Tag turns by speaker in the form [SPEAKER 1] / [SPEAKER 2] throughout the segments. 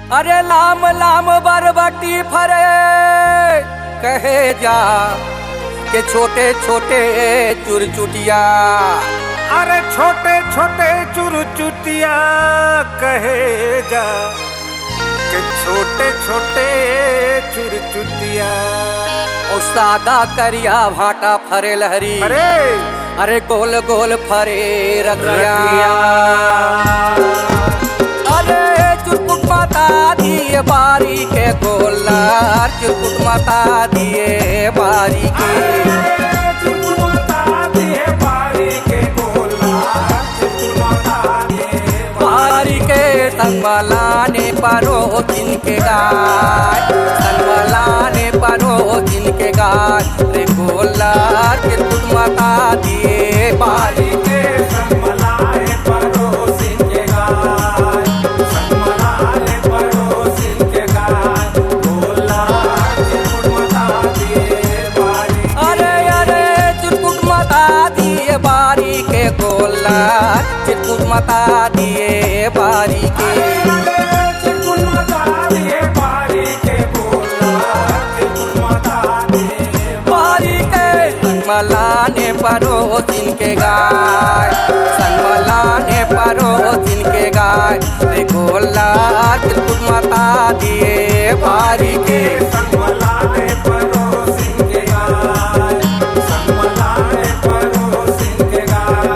[SPEAKER 1] अरे लाम लाम बरबटी फरे कहे जा के छोटे छोटे चुरचुटिया।
[SPEAKER 2] अरे छोटे छोटे चुरचुटिया कहे जा के छोटे छोटे चुरचुटिया।
[SPEAKER 1] और सादा करिया भाटा फरे लहरी अरे गोल गोल फरे रखिया। अरे चुरकुट माता दिए बारी के गोलार चुरकुट माता दिए बारी के।
[SPEAKER 2] चुरकुट माता दिए बारी के गोलार चुरकुट माता दिए
[SPEAKER 1] बारी के। संगलाने परो जिनके गाय संगलाने परो जिनके गाय रे गोलार चुरकुट माता दिए बारी के।
[SPEAKER 2] संगलाने परो जिनके गाय संगलाने परो जिनके गाय गोलार चुरकुट माता दिए बारी।
[SPEAKER 1] अरे अरे चुरकुट माता दिए बारी के गोलार चुरकुट माता दिए बारी के।
[SPEAKER 2] चुरकुट माता दिए बारी के गोलार चुरकुट माता दिए
[SPEAKER 1] बारी के। संगलाने परो जिनके गाय संगलाने परो जिनके गाय रे गोलार चुरकुट माता दिए बारी के।
[SPEAKER 2] संगलाने परो जिनके गाय संगलाने परो जिनके गाय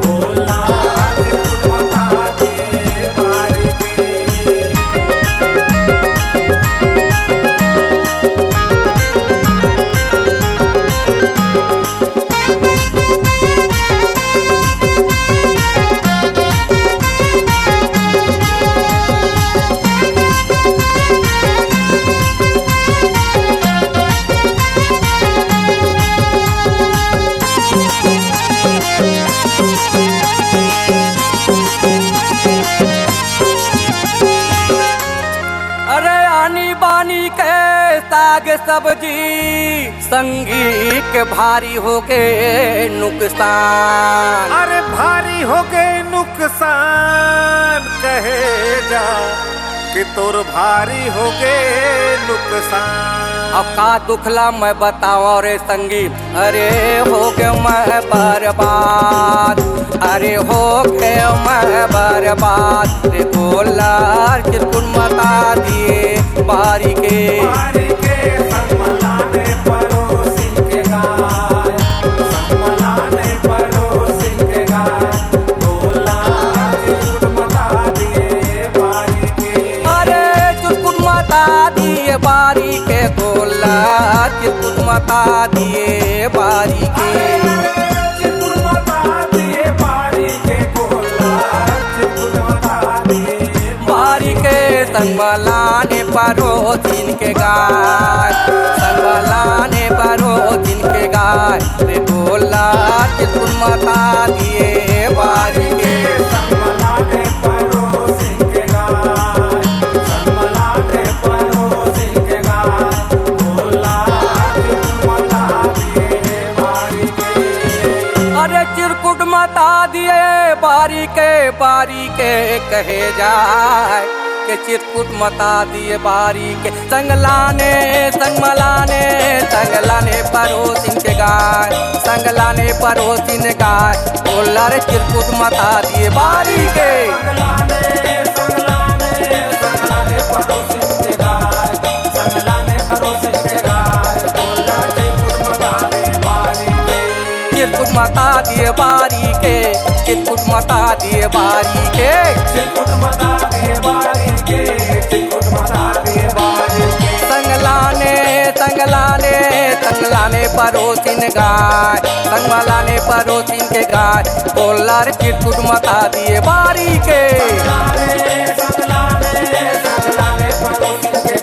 [SPEAKER 2] गोलार चुरकुट माता दिए बारी के।
[SPEAKER 1] अरे आनी बानी के साग सब्जी संगी के भारी हो गए नुकसान।
[SPEAKER 2] अरे भारी हो गए नुकसान कहे जा कि तोर भारी हो गए नुकसान।
[SPEAKER 1] अब का दुखला मैं बताओ रे संगी अरे हो गए मैं बर्बाद अरे हो गए मैं बर्बाद रे गोलार चुरकुट माता दिए बारी के।
[SPEAKER 2] बारी के संगलाने परो जिनके गाय संगलाने परो जिनके गाय गोलार चुरकुट माता दिए बारी के।
[SPEAKER 1] अरे चुरकुट माता दिए बारी के गोलार चुरकुट माता दिए बारी के।
[SPEAKER 2] चुरकुट माता दिए बारी के गोलार चुरकुट माता दिए
[SPEAKER 1] बारी के। संगलाने परो जिनके गाय संगलाने परो जिनके गाय रे गोलार चुरकुट माता दिए बारी के।
[SPEAKER 2] संगलाने परो जिनके गाय संगलाने परो जिनके गाय गोलार चुरकुट माता दिए बारी के।
[SPEAKER 1] अरे चिरकुट माता दिए बारी के कहे जाए के चिरकुट माता दिए बारी के। संगलाने संगलाने संगलाने परोसिन के गाय संगलाने परोसिन गाय गोलार चिरकुट माता दिए बारी के।
[SPEAKER 2] संगलाने संगलाने संगलाने परो जिनके गाय संगलाने परो जिनके गाय गोलार चुरकुट माता दिए बारी के।
[SPEAKER 1] चिरकुट माता दिए बारी के चिरकुट माता दिए बारी के।
[SPEAKER 2] चिरकुट माता दिए बारी के चिरकुट माता दिए बारी के।
[SPEAKER 1] संगलाने संगलाने संगलाने परोसिन गाय संगलाने परोसिन के गाय गोलार चिरकुट माता दिए बारी के।
[SPEAKER 2] संगलाने संगलाने संगलाने परो जिनके